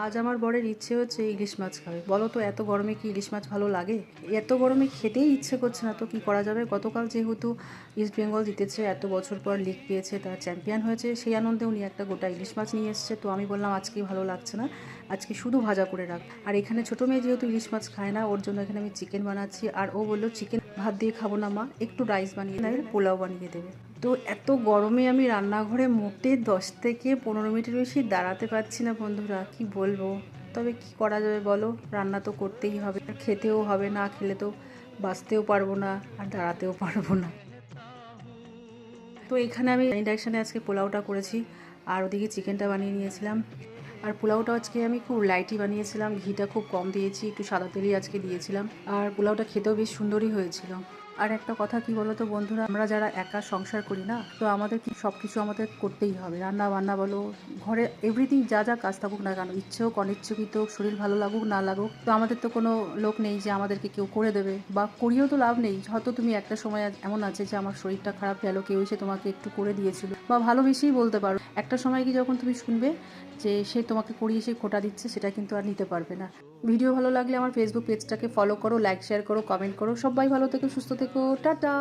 আজ আমার বরের ইচ্ছে হচ্ছে ইলিশ মাছ খাবে। বলো তো এত গরমে কি ইলিশ মাছ ভালো লাগে? এত গরমে খেতেই ইচ্ছে করছে না, তো কি করা যাবে। গতকাল যেহেতু ইস্ট বেঙ্গল জিতেছে, এত বছর পর লিগ পেয়েছে, তার চ্যাম্পিয়ন হয়েছে, সেই আনন্দে উনি একটা গোটা ইলিশ মাছ নিয়ে এসেছে। তো আমি বললাম আজকেই ভালো লাগছে না, আজকে শুধু ভাজা করে রাখ। আর এখানে ছোটো মেয়ে যেহেতু ইলিশ মাছ খায় না, ওর জন্য এখানে আমি চিকেন বানাচ্ছি। আর ও বললো চিকেন ভাত দিয়ে খাবো না মা, একটু রাইস বানিয়ে দেবে, পোলাও বানিয়ে দেবে। তো এত গরমে আমি রান্নাঘরে মোটে 10 থেকে 15 মিনিটের বেশি দাঁড়াতে পারছি না বন্ধুরা, কি বলবো। তবে কি করা যাবে বলো, রান্না তো করতেই হবে, খেতেও হবে, না খেলে তো বাঁচতেও পারবো না আর দাঁড়াতেও পারবো না। তো এখানে আমি ইন্ডাকশানে আজকে পোলাওটা করেছি, আর ওদিকে চিকেনটা বানিয়ে নিয়েছিলাম। আর পোলাওটা আজকে আমি খুব লাইটই বানিয়েছিলাম, ঘিটা খুব কম দিয়েছি, একটু সাদা তেলই আজকে দিয়েছিলাম। আর পোলাওটা খেতেও বেশ সুন্দরই হয়েছিল। আর একটা কথা কি বলো তো বন্ধুরা, আমরা যারা একা সংসার করি না, তো আমাদের কি সব কিছু আমাদের করতেই হবে। রান্না বান্না বলো, ঘরে এভরিথিং যা যা কাজ থাকুক না কেন, ইচ্ছে হোক অনিচ্ছাকৃত হোক, শরীর ভালো লাগুক না লাগুক, তো আমাদের তো কোনো লোক নেই যে আমাদেরকে কেউ করে দেবে, বা করিয়েও তো লাভ নেই। হয়তো তুমি একটা সময় এমন আছে যে আমার শরীরটা খারাপ গেল, কেউ এসে তোমাকে একটু করে দিয়েছিল, বা ভালোবেসেই বলতে পারো। একটা সময় কি যখন তুমি শুনবে যে সে তোমাকে করিয়ে সে খোটা দিচ্ছে, সেটা কিন্তু আর নিতে পারবে না। ভিডিও ভালো লাগলে আমার ফেসবুক পেজটাকে ফলো করো, লাইক শেয়ার করো, কমেন্ট করো। সবাই ভালো থেকো, সুস্থ থেকো, টাটা।